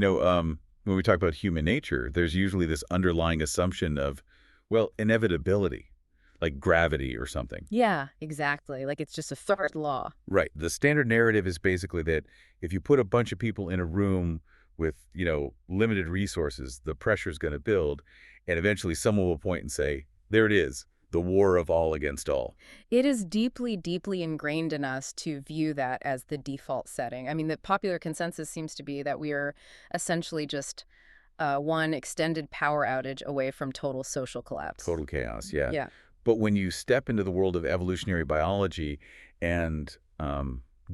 when we talk about human nature, there's usually this underlying assumption of, well, inevitability, like gravity or something. Yeah, exactly. Like it's just a third law. Right. The standard narrative is basically that if you put a bunch of people in a room with, limited resources, the pressure is going to build, and eventually someone will point and say, there it is, the war of all against all. It is deeply, deeply ingrained in us to view that as the default setting. I mean, the popular consensus seems to be that we are essentially just one extended power outage away from total social collapse. Total chaos, yeah. Yeah. But when you step into the world of evolutionary biology and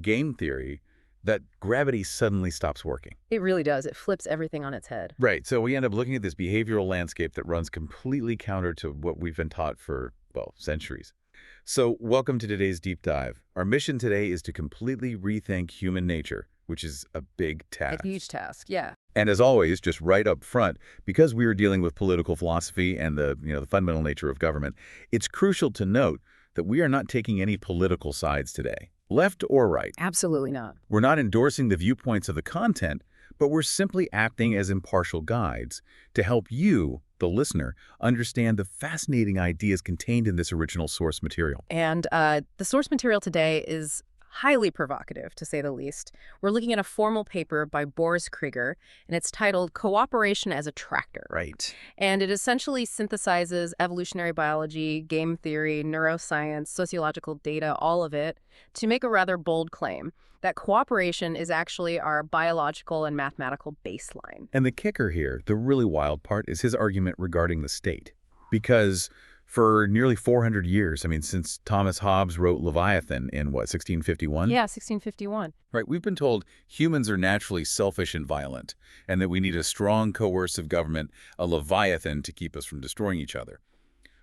game theory, that gravity suddenly stops working. It really does. It flips everything on its head. Right. So we end up looking at this behavioral landscape that runs completely counter to what we've been taught for, well, centuries. So welcome to today's deep dive. Our mission today is to completely rethink human nature, which is a big task. A huge task, yeah. And as always, just right up front, because we are dealing with political philosophy and the fundamental nature of government, it's crucial to note that we are not taking any political sides today, left or right. Absolutely not. We're not endorsing the viewpoints of the content, but we're simply acting as impartial guides to help you, the listener, understand the fascinating ideas contained in this original source material. And the source material today is highly provocative, to say the least. We're looking at a formal paper by Boris Kriger, and it's titled Cooperation as Attractor. Right. And it essentially synthesizes evolutionary biology, game theory, neuroscience, sociological data, all of it, to make a rather bold claim that cooperation is actually our biological and mathematical baseline. And the kicker here, the really wild part, is his argument regarding the state. Because for nearly 400 years, since Thomas Hobbes wrote Leviathan in, 1651? Yeah, 1651. Right, we've been told humans are naturally selfish and violent, and that we need a strong coercive government, a Leviathan, to keep us from destroying each other.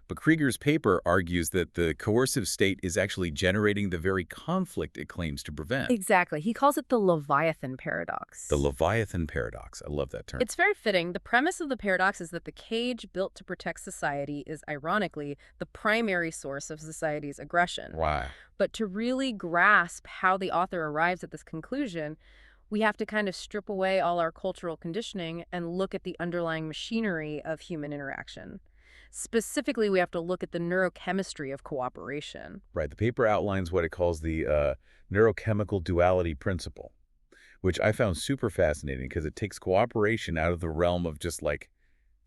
But Krieger's paper argues that the coercive state is actually generating the very conflict it claims to prevent. Exactly. He calls it the Leviathan Paradox. The Leviathan Paradox. I love that term. It's very fitting. The premise of the paradox is that the cage built to protect society is, ironically, the primary source of society's aggression. Wow. But to really grasp how the author arrives at this conclusion, we have to kind of strip away all our cultural conditioning and look at the underlying machinery of human interaction. Specifically, we have to look at the neurochemistry of cooperation. Right. The paper outlines what it calls the neurochemical duality principle, which I found super fascinating because it takes cooperation out of the realm of just like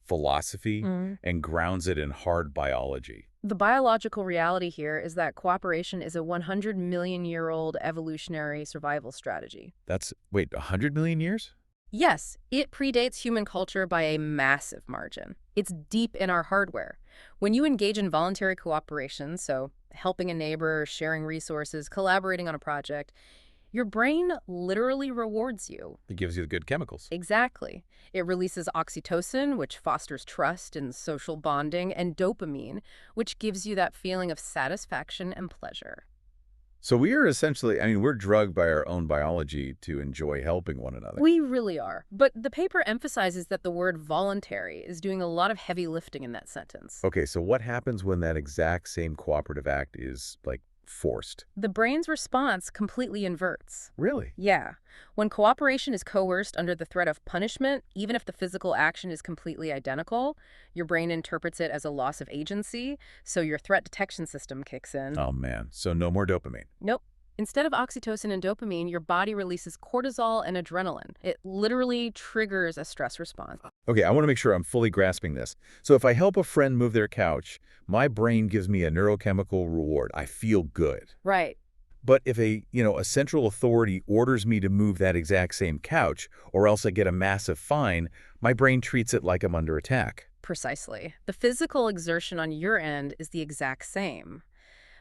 philosophy and grounds it in hard biology. The biological reality here is that cooperation is a 100-million-year-old evolutionary survival strategy. Wait, 100 million years? Yes, it predates human culture by a massive margin. It's deep in our hardware. When you engage in voluntary cooperation, so helping a neighbor, sharing resources, collaborating on a project, your brain literally rewards you. It gives you the good chemicals. Exactly. It releases oxytocin, which fosters trust and social bonding, and dopamine, which gives you that feeling of satisfaction and pleasure. So we are essentially, we're drugged by our own biology to enjoy helping one another. We really are. But the paper emphasizes that the word voluntary is doing a lot of heavy lifting in that sentence. Okay, so what happens when that exact same cooperative act is, forced? The brain's response completely inverts. Really? Yeah. When cooperation is coerced under the threat of punishment, even if the physical action is completely identical, your brain interprets it as a loss of agency, so your threat detection system kicks in. Oh, man. So no more dopamine. Nope. Instead of oxytocin and dopamine, your body releases cortisol and adrenaline. It literally triggers a stress response. Okay, I want to make sure I'm fully grasping this. So if I help a friend move their couch, my brain gives me a neurochemical reward. I feel good. Right. But if a central authority orders me to move that exact same couch, or else I get a massive fine, my brain treats it like I'm under attack. Precisely. The physical exertion on your end is the exact same.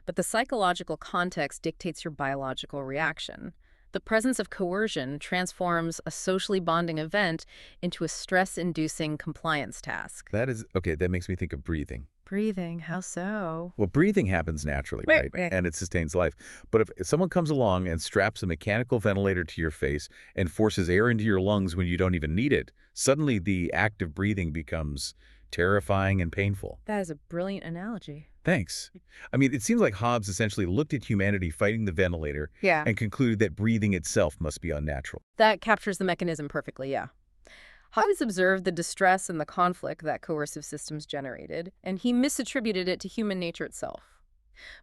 But the psychological context dictates your biological reaction. The presence of coercion transforms a socially bonding event into a stress-inducing compliance task. That makes me think of breathing. Breathing, how so? Well, breathing happens naturally, right? And it sustains life. But if someone comes along and straps a mechanical ventilator to your face and forces air into your lungs when you don't even need it, suddenly the act of breathing becomes terrifying and painful. That is a brilliant analogy. Thanks. It seems like Hobbes essentially looked at humanity fighting the ventilator and concluded that breathing itself must be unnatural. That captures the mechanism perfectly, yeah. Hobbes observed the distress and the conflict that coercive systems generated, and he misattributed it to human nature itself.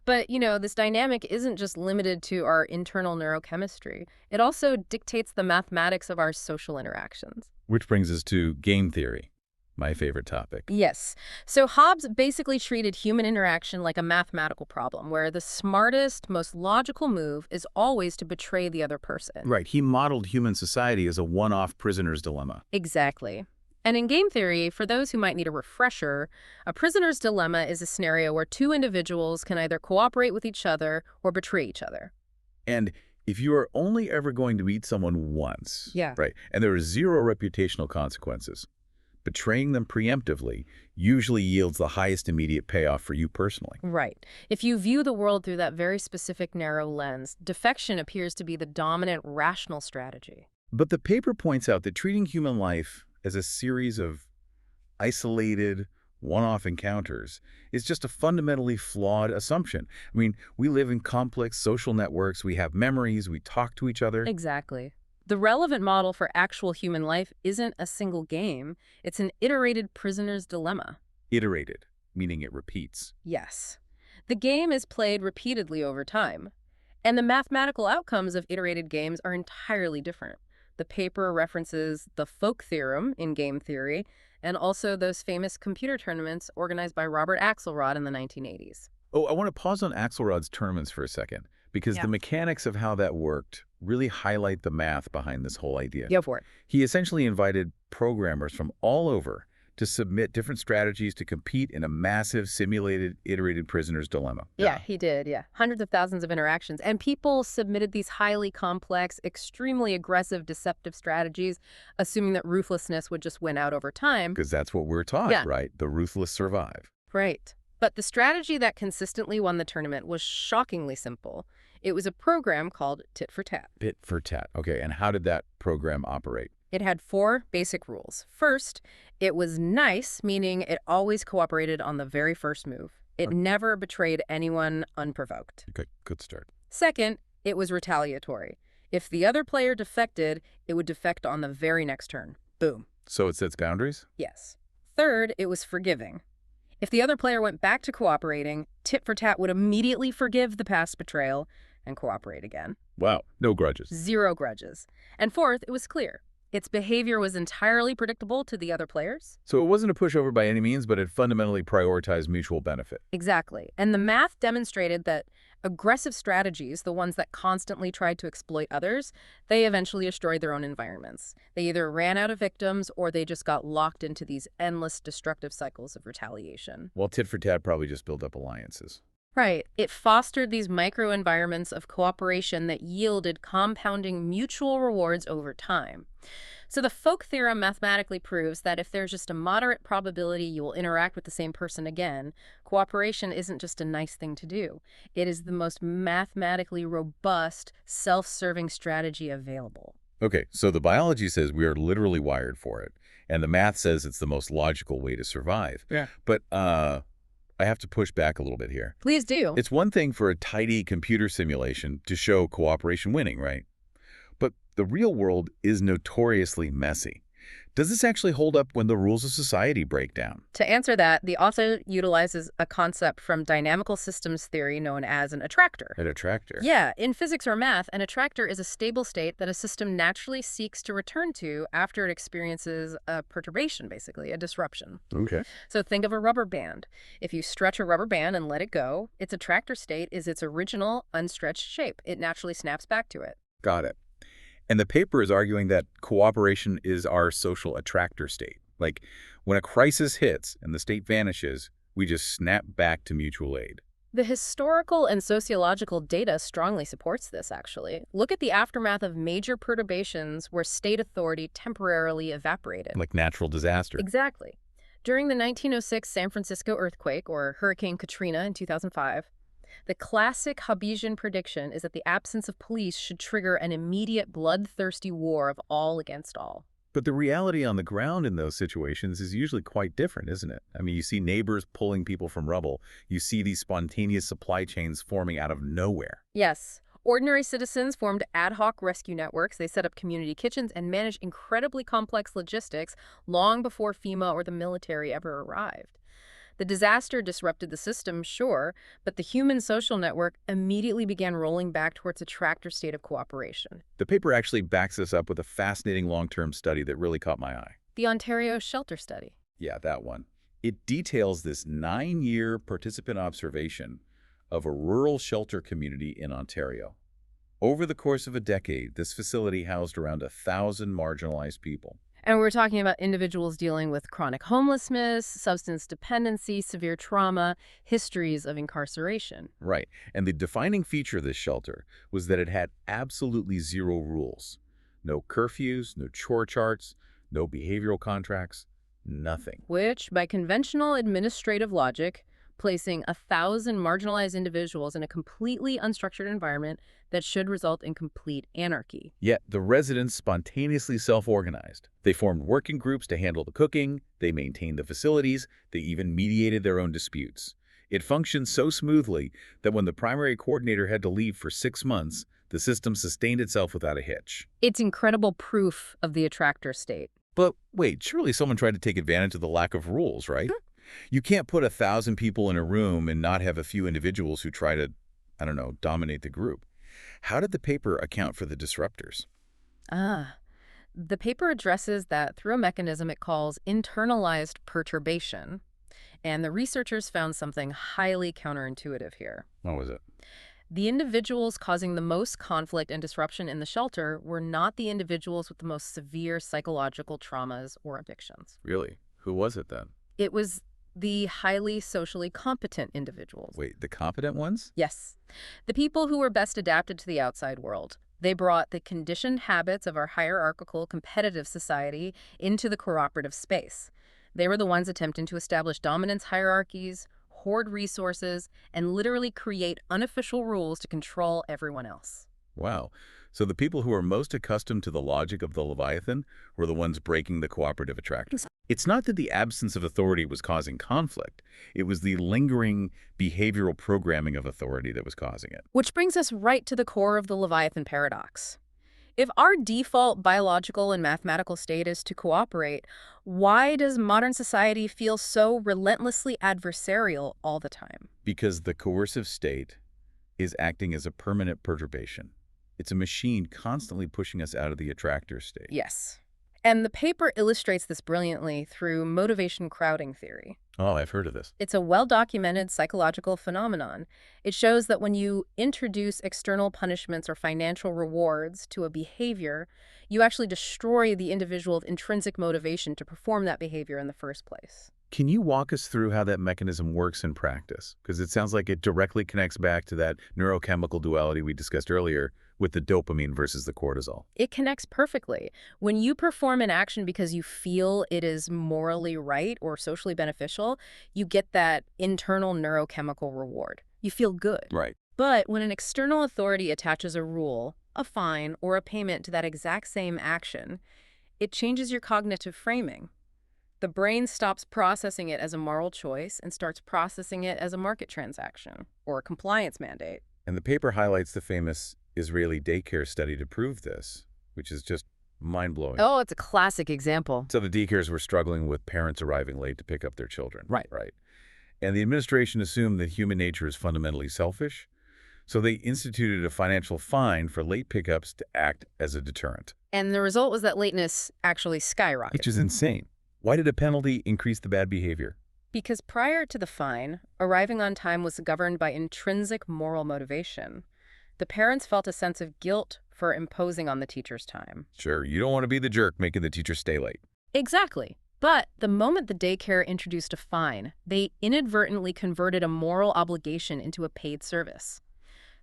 But, this dynamic isn't just limited to our internal neurochemistry. It also dictates the mathematics of our social interactions. Which brings us to game theory, my favorite topic. Yes. So Hobbes basically treated human interaction like a mathematical problem, where the smartest, most logical move is always to betray the other person. Right. He modeled human society as a one-off prisoner's dilemma. Exactly. And in game theory, for those who might need a refresher, a prisoner's dilemma is a scenario where two individuals can either cooperate with each other or betray each other. And if you are only ever going to meet someone once, Yeah. right, and there are zero reputational consequences, betraying them preemptively usually yields the highest immediate payoff for you personally. Right. If you view the world through that very specific narrow lens, defection appears to be the dominant rational strategy. But the paper points out that treating human life as a series of isolated, one-off encounters is just a fundamentally flawed assumption. I mean, we live in complex social networks, we have memories, we talk to each other. Exactly. The relevant model for actual human life isn't a single game. It's an iterated prisoner's dilemma. Iterated, meaning it repeats. Yes. The game is played repeatedly over time. And the mathematical outcomes of iterated games are entirely different. The paper references the Folk theorem in game theory, and also those famous computer tournaments organized by Robert Axelrod in the 1980s. Oh, I want to pause on Axelrod's tournaments for a second, because the mechanics of how that worked really highlight the math behind this whole idea. Go for it. He essentially invited programmers from all over to submit different strategies to compete in a massive, simulated, iterated prisoner's dilemma. Yeah, he did, yeah. Hundreds of thousands of interactions. And people submitted these highly complex, extremely aggressive, deceptive strategies, assuming that ruthlessness would just win out over time. Because that's what we're taught, right? The ruthless survive. Right. But the strategy that consistently won the tournament was shockingly simple. It was a program called tit for tat. Tit for tat. Okay, and how did that program operate? It had 4 basic rules. First, it was nice, meaning it always cooperated on the very first move. It never betrayed anyone unprovoked. Okay, good start. Second, it was retaliatory. If the other player defected, it would defect on the very next turn. Boom. So it sets boundaries? Yes. Third, it was forgiving. If the other player went back to cooperating, tit for tat would immediately forgive the past betrayal and cooperate again. Wow, no grudges. 0 grudges. And fourth, it was clear. Its behavior was entirely predictable to the other players. So it wasn't a pushover by any means, but it fundamentally prioritized mutual benefit. Exactly. And the math demonstrated that aggressive strategies, the ones that constantly tried to exploit others, they eventually destroyed their own environments. They either ran out of victims or they just got locked into these endless destructive cycles of retaliation. While tit for tat probably just built up alliances. Right. It fostered these micro-environments of cooperation that yielded compounding mutual rewards over time. So the Folk theorem mathematically proves that if there's just a moderate probability you will interact with the same person again, cooperation isn't just a nice thing to do. It is the most mathematically robust, self-serving strategy available. Okay, so the biology says we are literally wired for it, and the math says it's the most logical way to survive. Yeah. But, I have to push back a little bit here. Please do. It's one thing for a tidy computer simulation to show cooperation winning, right? But the real world is notoriously messy. Does this actually hold up when the rules of society break down? To answer that, the author utilizes a concept from dynamical systems theory known as an attractor. An attractor? Yeah, in physics or math, an attractor is a stable state that a system naturally seeks to return to after it experiences a perturbation, basically, a disruption. Okay. So think of a rubber band. If you stretch a rubber band and let it go, its attractor state is its original unstretched shape. It naturally snaps back to it. Got it. And the paper is arguing that cooperation is our social attractor state. Like, when a crisis hits and the state vanishes, we just snap back to mutual aid. The historical and sociological data strongly supports this, actually. Look at the aftermath of major perturbations where state authority temporarily evaporated. Like natural disaster. Exactly. During the 1906 San Francisco earthquake, or Hurricane Katrina in 2005, the classic Hobbesian prediction is that the absence of police should trigger an immediate bloodthirsty war of all against all. But the reality on the ground in those situations is usually quite different, isn't it? I mean, you see neighbors pulling people from rubble. You see these spontaneous supply chains forming out of nowhere. Yes. Ordinary citizens formed ad hoc rescue networks. They set up community kitchens and managed incredibly complex logistics long before FEMA or the military ever arrived. The disaster disrupted the system, sure, but the human social network immediately began rolling back towards a attractor state of cooperation. The paper actually backs this up with a fascinating long-term study that really caught my eye. The Ontario Shelter Study. Yeah, that one. It details this 9-year participant observation of a rural shelter community in Ontario. Over the course of a decade, this facility housed around 1,000 marginalized people. And we're talking about individuals dealing with chronic homelessness, substance dependency, severe trauma, histories of incarceration. Right. And the defining feature of this shelter was that it had absolutely zero rules. No curfews, no chore charts, no behavioral contracts, nothing. Which, by conventional administrative logic, placing 1,000 marginalized individuals in a completely unstructured environment that should result in complete anarchy. Yet the residents spontaneously self-organized. They formed working groups to handle the cooking, they maintained the facilities, they even mediated their own disputes. It functioned so smoothly that when the primary coordinator had to leave for 6 months, the system sustained itself without a hitch. It's incredible proof of the attractor state. But wait, surely someone tried to take advantage of the lack of rules, right? You can't put 1,000 people in a room and not have a few individuals who try to, I don't know, dominate the group. How did the paper account for the disruptors? The paper addresses that through a mechanism it calls internalized perturbation. And the researchers found something highly counterintuitive here. What was it? The individuals causing the most conflict and disruption in the shelter were not the individuals with the most severe psychological traumas or addictions. Really? Who was it then? It was the highly socially competent individuals. Wait, the competent ones? Yes. The people who were best adapted to the outside world. They brought the conditioned habits of our hierarchical, competitive society into the cooperative space. They were the ones attempting to establish dominance hierarchies, hoard resources, and literally create unofficial rules to control everyone else. Wow. So the people who were most accustomed to the logic of the Leviathan were the ones breaking the cooperative attractors. It's not that the absence of authority was causing conflict. It was the lingering behavioral programming of authority that was causing it. Which brings us right to the core of the Leviathan Paradox. If our default biological and mathematical state is to cooperate, why does modern society feel so relentlessly adversarial all the time? Because the coercive state is acting as a permanent perturbation. It's a machine constantly pushing us out of the attractor state. Yes. And the paper illustrates this brilliantly through motivation crowding theory. Oh, I've heard of this. It's a well-documented psychological phenomenon. It shows that when you introduce external punishments or financial rewards to a behavior, you actually destroy the individual's intrinsic motivation to perform that behavior in the first place. Can you walk us through how that mechanism works in practice? Because it sounds like it directly connects back to that neurochemical duality we discussed earlier with the dopamine versus the cortisol. It connects perfectly. When you perform an action because you feel it is morally right or socially beneficial, you get that internal neurochemical reward. You feel good. Right. But when an external authority attaches a rule, a fine, or a payment to that exact same action, it changes your cognitive framing. The brain stops processing it as a moral choice and starts processing it as a market transaction or a compliance mandate. And the paper highlights the famous Israeli daycare study to prove this, which is just mind-blowing. Oh, it's a classic example. So the daycares were struggling with parents arriving late to pick up their children. Right. Right. And the administration assumed that human nature is fundamentally selfish, so they instituted a financial fine for late pickups to act as a deterrent. And the result was that lateness actually skyrocketed. Which is insane. Why did a penalty increase the bad behavior? Because prior to the fine, arriving on time was governed by intrinsic moral motivation. The parents felt a sense of guilt for imposing on the teacher's time. Sure, you don't want to be the jerk making the teacher stay late. Exactly. But the moment the daycare introduced a fine, they inadvertently converted a moral obligation into a paid service.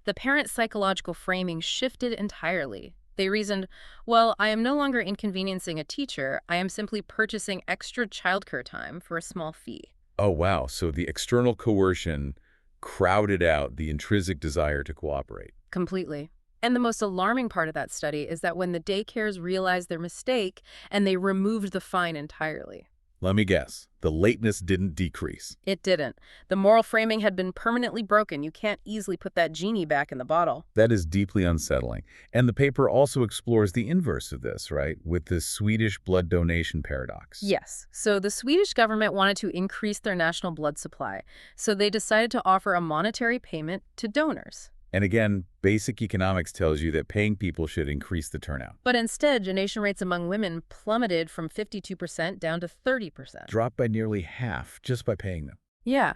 The parent's psychological framing shifted entirely. They reasoned, well, I am no longer inconveniencing a teacher. I am simply purchasing extra childcare time for a small fee. Oh, wow. So the external coercion crowded out the intrinsic desire to cooperate. Completely. And the most alarming part of that study is that when the daycares realized their mistake and they removed the fine entirely. Let me guess. The lateness didn't decrease. It didn't. The moral framing had been permanently broken. You can't easily put that genie back in the bottle. That is deeply unsettling. And the paper also explores the inverse of this, right? With the Swedish blood donation paradox. Yes. So the Swedish government wanted to increase their national blood supply, so they decided to offer a monetary payment to donors. And again, basic economics tells you that paying people should increase the turnout. But instead, donation rates among women plummeted from 52% down to 30%. Dropped by nearly half just by paying them. Yeah.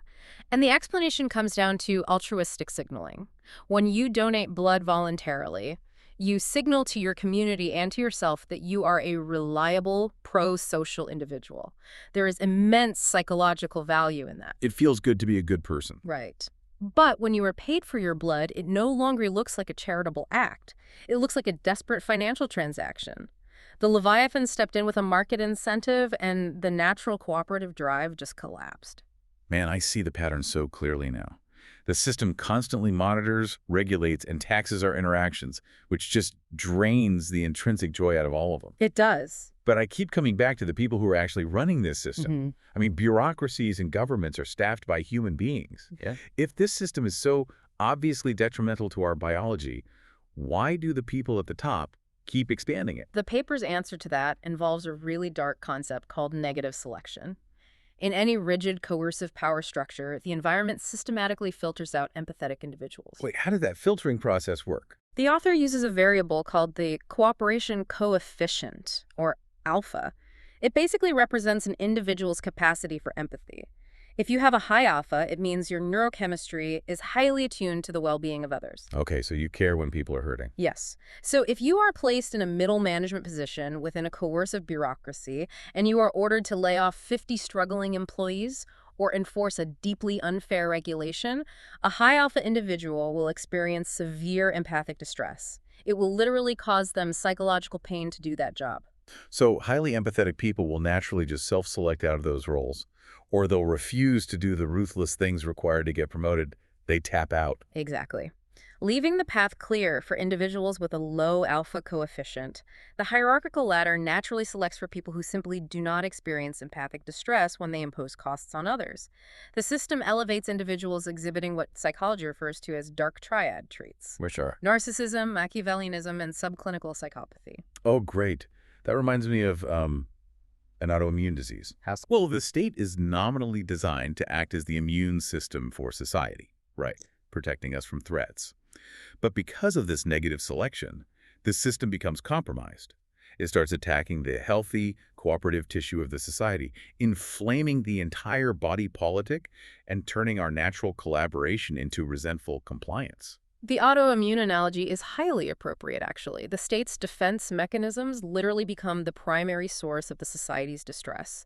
And the explanation comes down to altruistic signaling. When you donate blood voluntarily, you signal to your community and to yourself that you are a reliable, pro-social individual. There is immense psychological value in that. It feels good to be a good person. Right. But when you are paid for your blood, it no longer looks like a charitable act. It looks like a desperate financial transaction. The Leviathan stepped in with a market incentive, and the natural cooperative drive just collapsed. Man, I see the pattern so clearly now. The system constantly monitors, regulates, and taxes our interactions, which just drains the intrinsic joy out of all of them. It does. But I keep coming back to the people who are actually running this system. I mean, bureaucracies and governments are staffed by human beings. Yeah. If this system is so obviously detrimental to our biology, why do the people at the top keep expanding it? The paper's answer to that involves a really dark concept called negative selection. In any rigid, coercive power structure, the environment systematically filters out empathetic individuals. Wait, how did that filtering process work? The author uses a variable called the cooperation coefficient, or alpha. It basically represents an individual's capacity for empathy. If you have a high alpha, it means your neurochemistry is highly attuned to the well-being of others. Okay, so you care when people are hurting. Yes. So if you are placed in a middle management position within a coercive bureaucracy and you are ordered to lay off 50 struggling employees or enforce a deeply unfair regulation, a high alpha individual will experience severe empathic distress. It will literally cause them psychological pain to do that job. So highly empathetic people will naturally just self-select out of those roles, or they'll refuse to do the ruthless things required to get promoted. They tap out. Exactly. Leaving the path clear for individuals with a low alpha coefficient, the hierarchical ladder naturally selects for people who simply do not experience empathic distress when they impose costs on others. The system elevates individuals exhibiting what psychology refers to as dark triad traits. Which are? Narcissism, Machiavellianism, and subclinical psychopathy. Oh, great. That reminds me of an autoimmune disease. Well, the state is nominally designed to act as the immune system for society, right, protecting us from threats. But because of this negative selection, the system becomes compromised. It starts attacking the healthy, cooperative tissue of the society, inflaming the entire body politic and turning our natural collaboration into resentful compliance. The autoimmune analogy is highly appropriate, actually. The state's defense mechanisms literally become the primary source of the society's distress.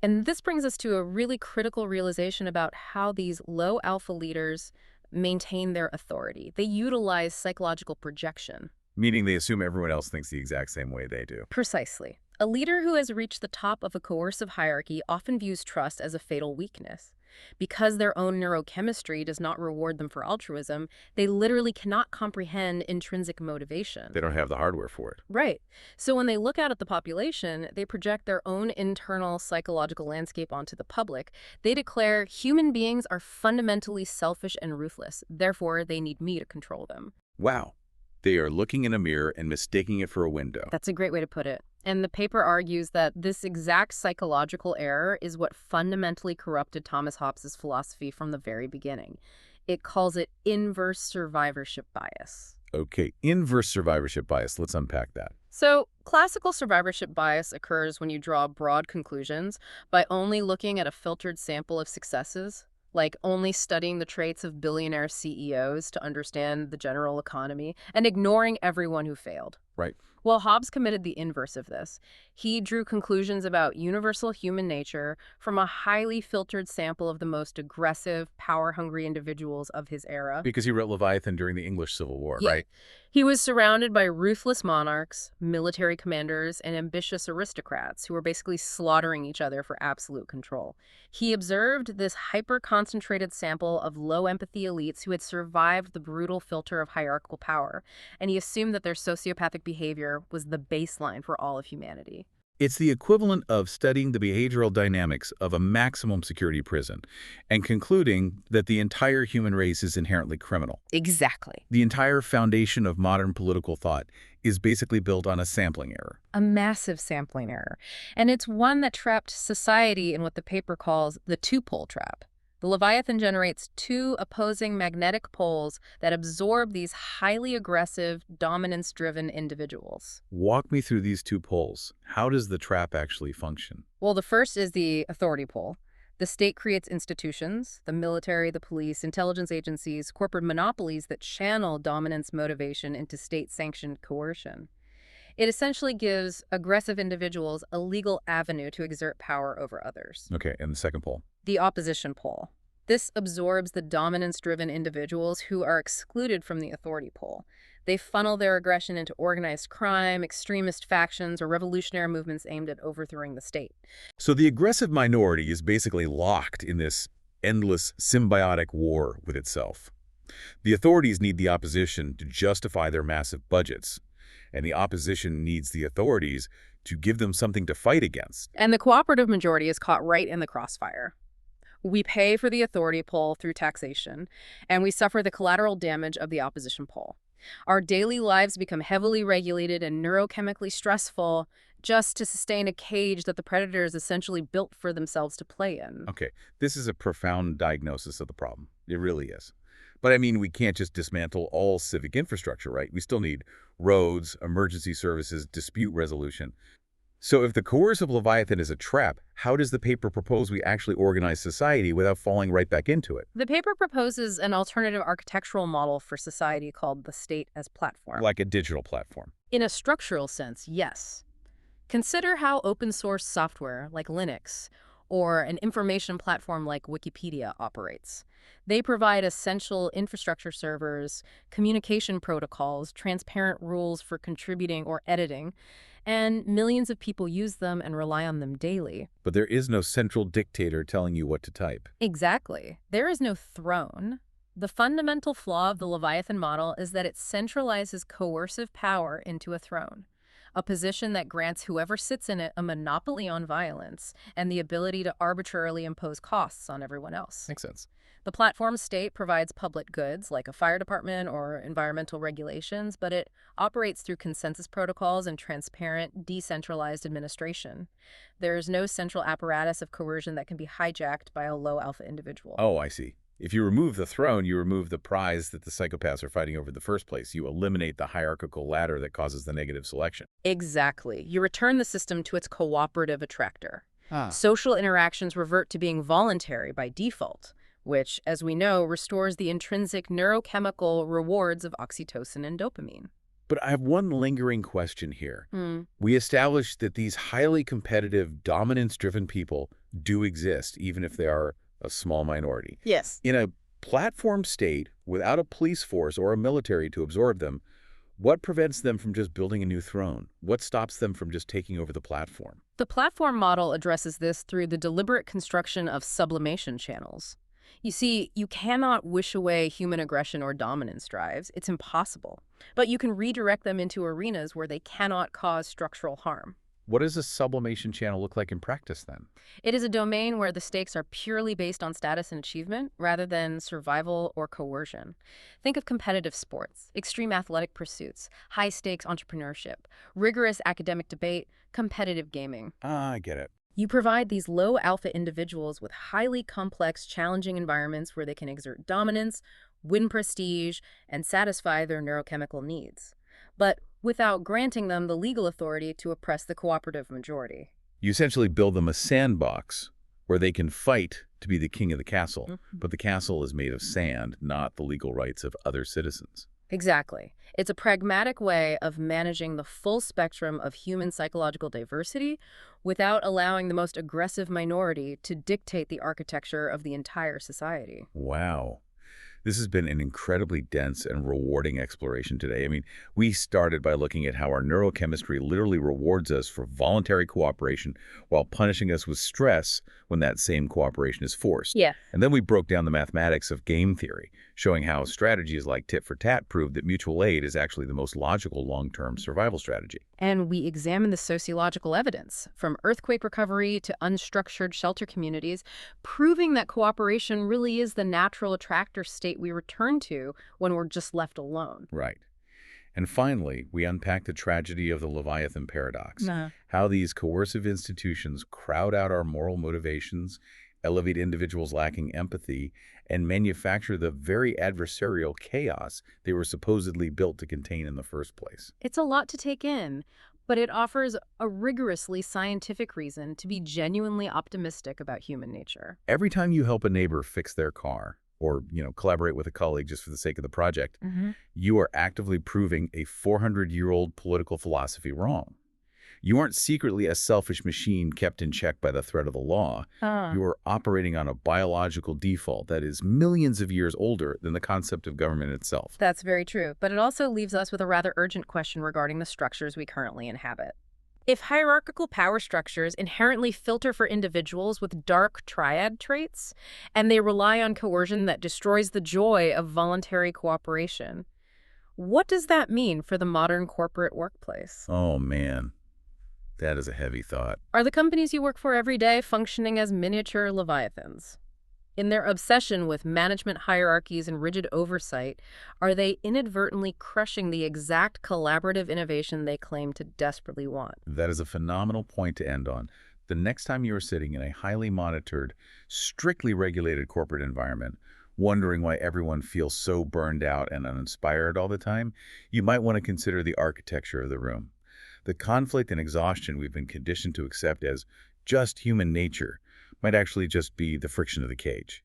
And this brings us to a really critical realization about how these low alpha leaders maintain their authority. They utilize psychological projection. Meaning they assume everyone else thinks the exact same way they do. Precisely. A leader who has reached the top of a coercive hierarchy often views trust as a fatal weakness. Because their own neurochemistry does not reward them for altruism, they literally cannot comprehend intrinsic motivation. They don't have the hardware for it. Right. So when they look out at the population, they project their own internal psychological landscape onto the public. They declare human beings are fundamentally selfish and ruthless. Therefore, they need me to control them. Wow. They are looking in a mirror and mistaking it for a window. That's a great way to put it. And the paper argues that this exact psychological error is what fundamentally corrupted Thomas Hobbes' philosophy from the very beginning. It calls it inverse survivorship bias. Okay, inverse survivorship bias. Let's unpack that. So, classical survivorship bias occurs when you draw broad conclusions by only looking at a filtered sample of successes, like only studying the traits of billionaire CEOs to understand the general economy, and ignoring everyone who failed. Right. Well, Hobbes committed the inverse of this. He drew conclusions about universal human nature from a highly filtered sample of the most aggressive, power-hungry individuals of his era. Because he wrote Leviathan during the English Civil War, Yeah. right? He was surrounded by ruthless monarchs, military commanders, and ambitious aristocrats who were basically slaughtering each other for absolute control. He observed this hyper-concentrated sample of low-empathy elites who had survived the brutal filter of hierarchical power, and he assumed that their sociopathic behavior was the baseline for all of humanity. It's the equivalent of studying the behavioral dynamics of a maximum security prison and concluding that the entire human race is inherently criminal. Exactly. The entire foundation of modern political thought is basically built on a sampling error. A massive sampling error. And it's one that trapped society in what the paper calls the two-pole trap. The Leviathan generates two opposing magnetic poles that absorb these highly aggressive, dominance-driven individuals. Walk me through these two poles. How does the trap actually function? Well, the first is the authority pole. The state creates institutions, the military, the police, intelligence agencies, corporate monopolies that channel dominance motivation into state-sanctioned coercion. It essentially gives aggressive individuals a legal avenue to exert power over others. Okay, and the second pole? The opposition pole. This absorbs the dominance-driven individuals who are excluded from the authority pole. They funnel their aggression into organized crime, extremist factions, or revolutionary movements aimed at overthrowing the state. So the aggressive minority is basically locked in this endless symbiotic war with itself. The authorities need the opposition to justify their massive budgets, and the opposition needs the authorities to give them something to fight against. And the cooperative majority is caught right in the crossfire. We pay for the authority pole through taxation, and we suffer the collateral damage of the opposition pole. Our daily lives become heavily regulated and neurochemically stressful just to sustain a cage that the predators essentially built for themselves to play in. Okay, this is a profound diagnosis of the problem. It really is. But I mean, we can't just dismantle all civic infrastructure, right? We still need roads, emergency services, dispute resolution. So if the coercive Leviathan is a trap, how does the paper propose we actually organize society without falling right back into it? The paper proposes an alternative architectural model for society called the state as platform. Like a digital platform. In a structural sense, yes. Consider how open source software like Linux or an information platform like Wikipedia operates. They provide essential infrastructure servers, communication protocols, transparent rules for contributing or editing, and millions of people use them and rely on them daily. But there is no central dictator telling you what to type. Exactly. There is no throne. The fundamental flaw of the Leviathan model is that it centralizes coercive power into a throne, a position that grants whoever sits in it a monopoly on violence and the ability to arbitrarily impose costs on everyone else. Makes sense. The platform state provides public goods like a fire department or environmental regulations, but it operates through consensus protocols and transparent, decentralized administration. There is no central apparatus of coercion that can be hijacked by a low-alpha individual. Oh, I see. If you remove the throne, you remove the prize that the psychopaths are fighting over in the first place. You eliminate the hierarchical ladder that causes the negative selection. Exactly. You return the system to its cooperative attractor. Ah. Social interactions revert to being voluntary by default, which, as we know, restores the intrinsic neurochemical rewards of oxytocin and dopamine. But I have one lingering question here. We established that these highly competitive, dominance-driven people do exist, even if they are a small minority. Yes. In a platform state, without a police force or a military to absorb them, what prevents them from just building a new throne? What stops them from just taking over the platform? The platform model addresses this through the deliberate construction of sublimation channels. You see, you cannot wish away human aggression or dominance drives. It's impossible. But you can redirect them into arenas where they cannot cause structural harm. What does a sublimation channel look like in practice, then? It is a domain where the stakes are purely based on status and achievement rather than survival or coercion. Think of competitive sports, extreme athletic pursuits, high-stakes entrepreneurship, rigorous academic debate, competitive gaming. Ah, I get it. You provide these low-alpha individuals with highly complex, challenging environments where they can exert dominance, win prestige, and satisfy their neurochemical needs, but without granting them the legal authority to oppress the cooperative majority. You essentially build them a sandbox where they can fight to be the king of the castle, but the castle is made of sand, not the legal rights of other citizens. Exactly. It's a pragmatic way of managing the full spectrum of human psychological diversity without allowing the most aggressive minority to dictate the architecture of the entire society. Wow. This has been an incredibly dense and rewarding exploration today. I mean, we started by looking at how our neurochemistry literally rewards us for voluntary cooperation while punishing us with stress when that same cooperation is forced. Yeah. And then we broke down the mathematics of game theory, showing how strategies like tit for tat prove that mutual aid is actually the most logical long-term survival strategy. And we examine the sociological evidence, from earthquake recovery to unstructured shelter communities, proving that cooperation really is the natural attractor state we return to when we're just left alone. Right. And finally, we unpack the tragedy of the Leviathan Paradox, Nah. how these coercive institutions crowd out our moral motivations, elevate individuals lacking empathy, and manufacture the very adversarial chaos they were supposedly built to contain in the first place. It's a lot to take in, but it offers a rigorously scientific reason to be genuinely optimistic about human nature. Every time you help a neighbor fix their car, or, collaborate with a colleague just for the sake of the project, you are actively proving a 400-year-old political philosophy wrong. You aren't secretly a selfish machine kept in check by the threat of the law. You are operating on a biological default that is millions of years older than the concept of government itself. That's very true, but it also leaves us with a rather urgent question regarding the structures we currently inhabit. If hierarchical power structures inherently filter for individuals with dark triad traits, and they rely on coercion that destroys the joy of voluntary cooperation, what does that mean for the modern corporate workplace? Oh, man. That is a heavy thought. Are the companies you work for every day functioning as miniature leviathans? In their obsession with management hierarchies and rigid oversight, are they inadvertently crushing the exact collaborative innovation they claim to desperately want? That is a phenomenal point to end on. The next time you are sitting in a highly monitored, strictly regulated corporate environment, wondering why everyone feels so burned out and uninspired all the time, you might want to consider the architecture of the room. The conflict and exhaustion we've been conditioned to accept as just human nature might actually just be the friction of the cage.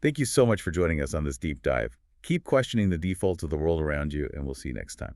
Thank you so much for joining us on this deep dive. Keep questioning the defaults of the world around you, and we'll see you next time.